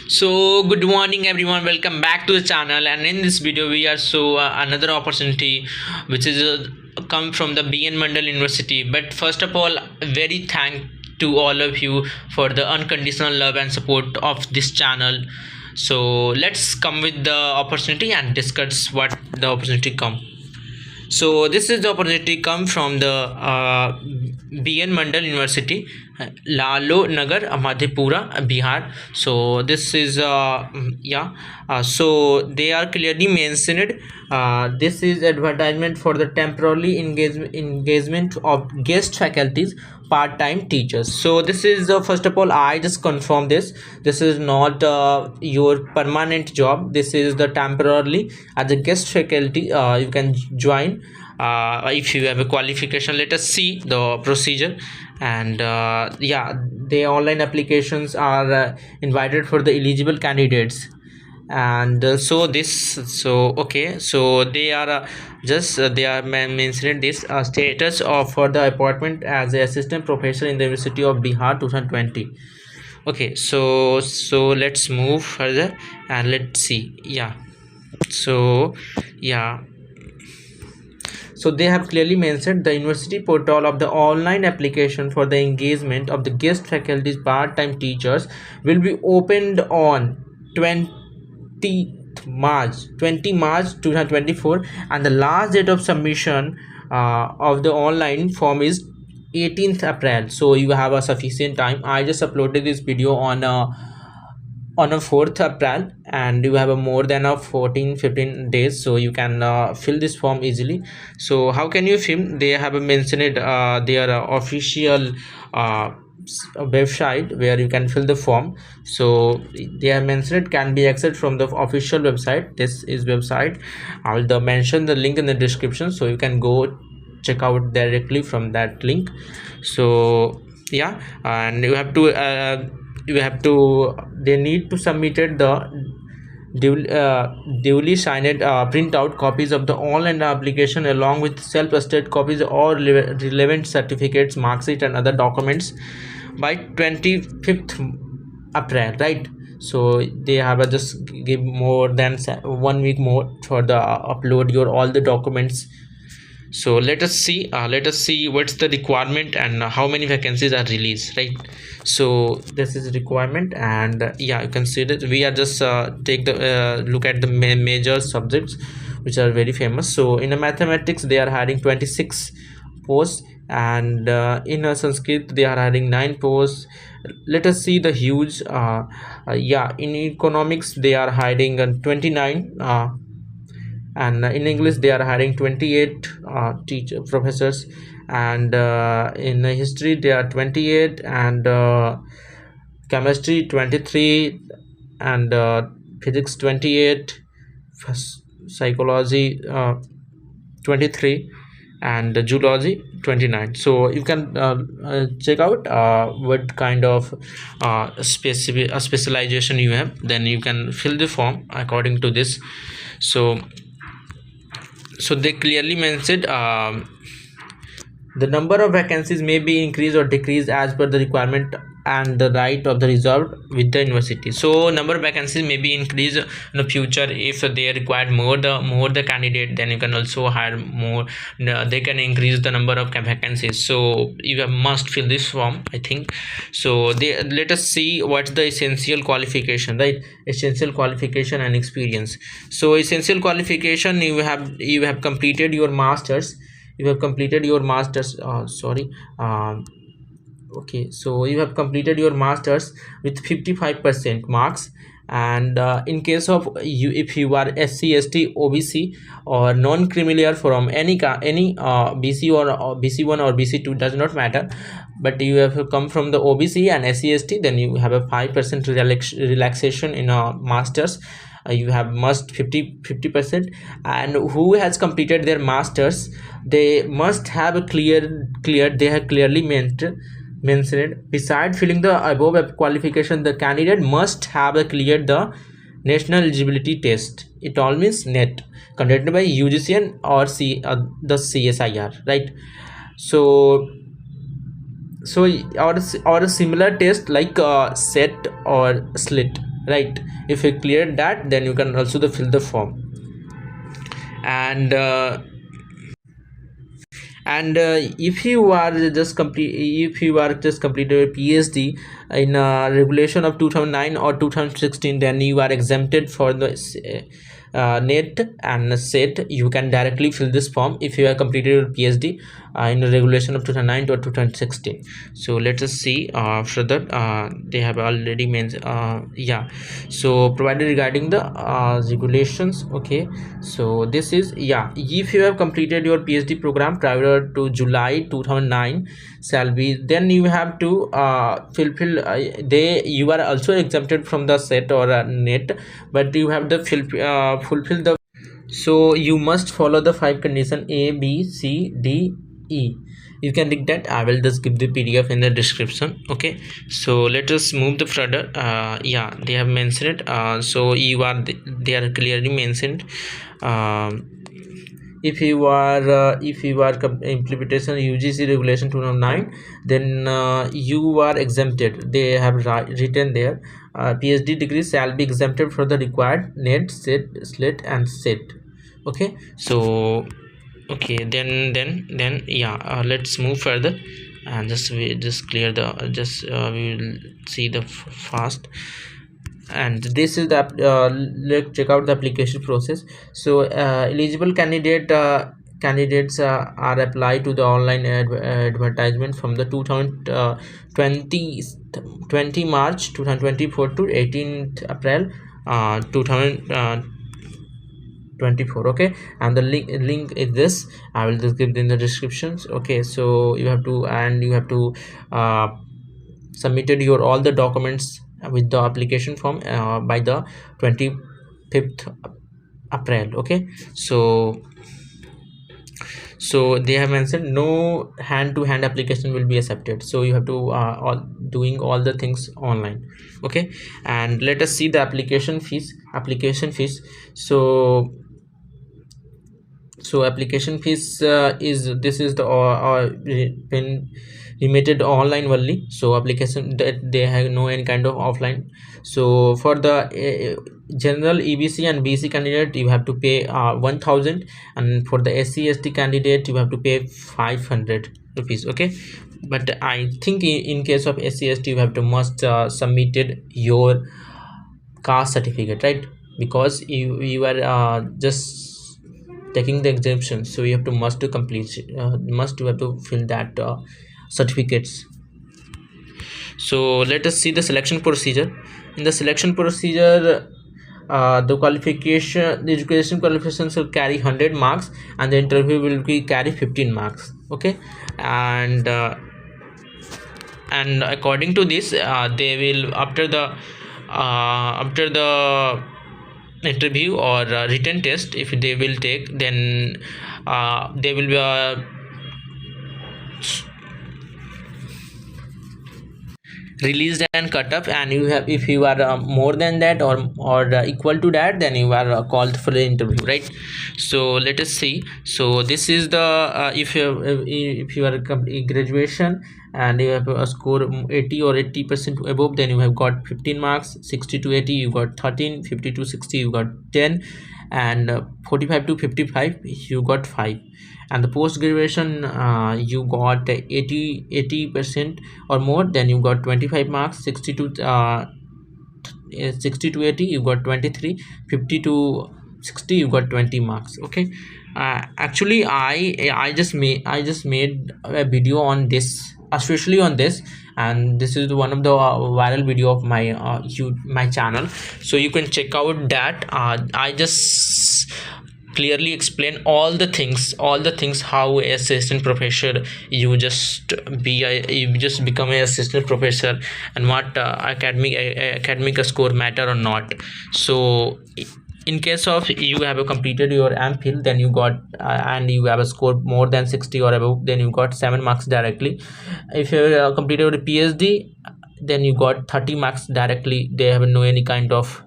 So good morning everyone, welcome back to the channel. And in this video we are another opportunity which is come from the BN Mandal University. But first of all, very thank to all of you for the unconditional love and support of this channel. So let's come with the opportunity and discuss what the opportunity come. So this is the opportunity come from the BN Mandal University, Laloo-nagar, Madhepura, Bihar. So this is so they are clearly mentioned. This is advertisement for the temporarily engagement of guest faculties, part-time teachers. So this is first of all, I just confirm this is not your permanent job. This is the temporarily as a guest faculty. You can join if you have a qualification. Let us see the procedure. And the online applications are invited for the eligible candidates. And so they are they are mentioning this status of for the appointment as a assistant professor in the University of Bihar 2020. Okay, so let's move further and let's see. So they have clearly mentioned the university portal of the online application for the engagement of the guest faculties, part-time teachers will be opened on 20 March 2024, and the last date of submission of the online form is 18th April. So you have a sufficient time. I just uploaded this video on a 4th April, and you have a more than a 14-15 days, so you can fill this form easily. So how can you fill? They have mentioned their official website where you can fill the form. So they have mentioned it can be accessed from the official website. This is website. I will mention the link in the description, so you can go check out directly from that link. So and you have to they need to submitted the duly signed printout copies of the online application along with self-attested copies or relevant certificates, mark sheet and other documents by 25th April, right? So they have just give more than 1 week more for the upload your all the documents. So let us see what's the requirement and how many vacancies are released, right? So this is requirement, and you can see that we are just take the look at the major subjects which are very famous. So in a mathematics they are hiring 26 posts, and in a Sanskrit they are hiring 9 posts. Let us see the huge in economics they are hiring 29 and in English they are hiring 28 professors, and in history they are 28, and chemistry 23, and physics 28, psychology 23, and zoology 29. So you can check out what kind of specialization you have, then you can fill the form according to this. So they clearly mentioned the number of vacancies may be increased or decreased as per the requirement and the right of the reserved with the university. So number of vacancies may be increased in the future. If they require more the candidate, then you can also hire more. They can increase the number of vacancies. So you must fill this form, I think. So let us see what's the essential qualification, right? Essential qualification and experience. So essential qualification, you have completed your masters. Okay, so you have completed your masters with 55% marks, and in case of you, if you are SC, ST, OBC or non-criminal from any BC or BC1 or BC2, does not matter, but you have come from the OBC and SC, ST, then you have a 5% relaxation in a masters. You have must 50%, and who has completed their masters, they must have a they have clearly mentioned beside filling the above qualification, the candidate must have cleared the national eligibility test. It all means net conducted by UGC or the CSIR, right? So or a similar test like set or slit. right? If you clear that, then you can also fill the form. And if you are just completed a PhD in regulation of 2009 or 2016, then you are exempted for the NET and SET. You can directly fill this form if you have completed your PhD in the regulation of 2009 or 2016. So let us see further. They have already mentioned, yeah, so provided regarding the regulations. Okay, so this is, yeah, if you have completed your PhD program prior to July 2009 shall be, then you have to fulfill you are also exempted from the SET or NET, but you have to fulfill the, so you must follow the 5 condition A, B, C, D, E. You can read that. I will just give the PDF in the description. Okay, so let us move the further. Yeah, they have mentioned it. So they are clearly mentioned. If you are implementation UGC regulation 2009, then you are exempted. They have written there, PhD degrees shall be exempted from the required NET, SET, SLET and SET. Okay, so okay, then yeah, let's move further, and we just clear the we will see the fast. And this is the let's check out the application process. So eligible candidates are applied to the online advertisement from the 2020 March 2024 to 18th April 2024. Okay, and the link is this. I will just give it in the descriptions. Okay, so you have to submitted your all the documents with the application form by the 25th April. Okay, so they have mentioned no hand-to-hand application will be accepted, so you have to doing all the things online. Okay, and let us see the application fees. So application fees is this is the been limited online only, so application that they have no any kind of offline. So for the general EBC and BC candidate, you have to pay 1000, and for the SC/ST candidate you have to pay 500 rupees. Okay, but I think in case of SC/ST you have to must submitted your caste certificate, right? Because you are just taking the exemption, so you have to must to complete you have to fill that certificates. So let us see the selection procedure. In the selection procedure, the education qualifications will carry 100 marks, and the interview will be carry 15 marks. Okay, and according to this, they will after the interview or written test, if they will take, then they will be released and cut up, and you have, if you are more than that or equal to that, then you are called for the interview, right? So let us see. So this is the if you are graduation and you have a score 80 or 80% above, then you have got 15 marks. 60 to 80 you got 13, 50 to 60 you got 10, and 45 to 55 you got 5. And the post graduation you got 80% or more, then you got 25 marks. 60 to 80 you got 23. 50 to 60 you got 20 marks. Okay, actually I just made a video on this, especially on this, and this is one of the viral video of my channel, so you can check out that. I just clearly explain all the things how a assistant professor you just become a assistant professor, and what academic score matter or not. So in case of you have completed your MPhil, then you got and you have a score more than 60 or above, then you got 7 marks directly. If you completed your PhD, then you got 30 marks directly. They have no any kind of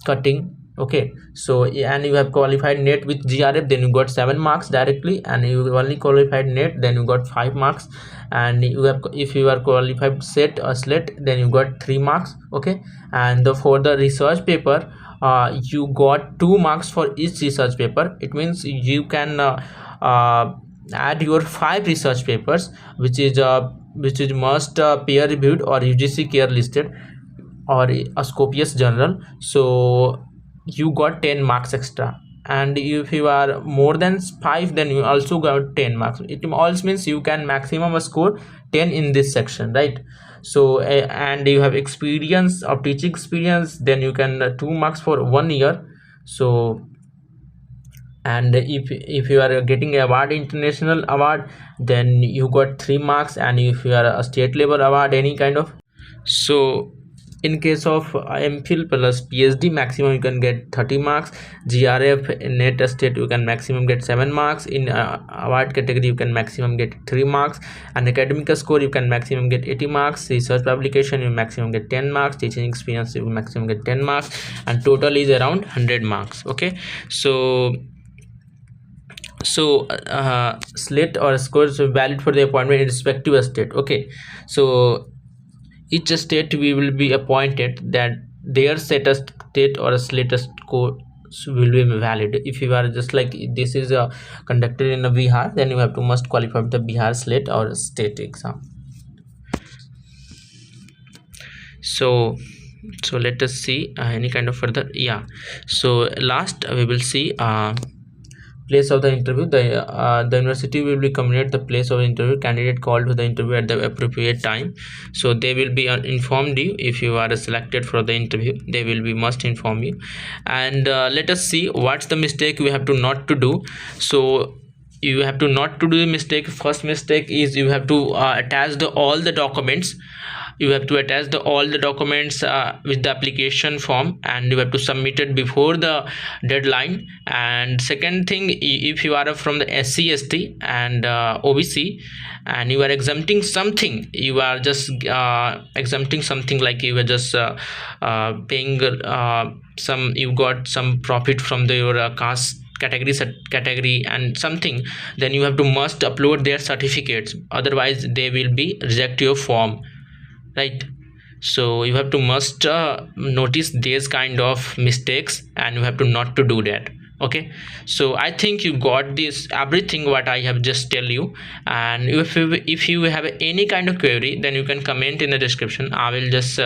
cutting. Okay, so and you have qualified net with GRF, then you got 7 marks directly, and you only qualified net, then you got 5 marks, and you have, if you are qualified set or slet, then you got 3 marks. Okay, and for the research paper, you got 2 marks for each research paper. It means you can add your 5 research papers, which is must peer reviewed or UGC care listed or a Scopius journal. So you got 10 marks extra, and if you are more than 5, then you also got 10 marks. It also means you can maximum score 10 in this section, right? So and you have experience of teaching experience, then you can 2 marks for 1 year. So and if you are getting award, international award, then you got 3 marks, and if you are a state level award, any kind of. So in case of MPhil plus PhD, maximum you can get 30 marks. GRF net state you can maximum get 7 marks. In award category you can maximum get 3 marks, and academic score you can maximum get 80 marks. Research publication you maximum get 10 marks. Teaching experience you maximum get 10 marks, and total is around 100 marks. Okay, so slate or scores valid for the appointment in respective state. Okay, so each state we will be appointed, that their status state or a slate score will be valid. If you are just like this is conducted in a Bihar, then you have to must qualify with the Bihar slate or state exam. So let us see any kind of further. Yeah, so last we will see place of the interview. The university will be communicate the place of interview. Candidate called to the interview at the appropriate time, so they will be informed you. If you are selected for the interview, they will be must inform you. And let us see what's the mistake we have to not to do. So you have to not to do the mistake. First mistake is you have to attach all the documents. You have to attach all the documents with the application form, and you have to submit it before the deadline. And second thing, if you are from the SC ST and OBC, and you are exempting something, you are just exempting something, like you are just paying some, you got some profit from your caste category and something, then you have to must upload their certificates, otherwise they will be reject your form, right? So you have to must notice these kind of mistakes, and you have to not to do that. Okay, so I think you got this everything what I have just tell you. And if you have any kind of query, then you can comment in the description. I will just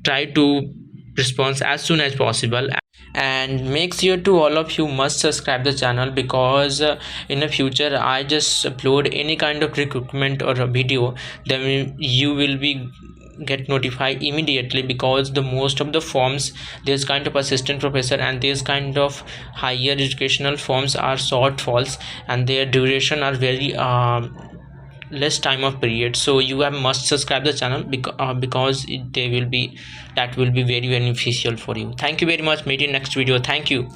try to respond as soon as possible. And make sure to all of you must subscribe the channel, because in the future I just upload any kind of recruitment or a video, then you will be get notified immediately, because the most of the forms, this kind of assistant professor and this kind of higher educational forms are short falls, and their duration are very less time of period. So you have must subscribe the channel, because that will be very beneficial for you. Thank you very much. Meet in next video. Thank you.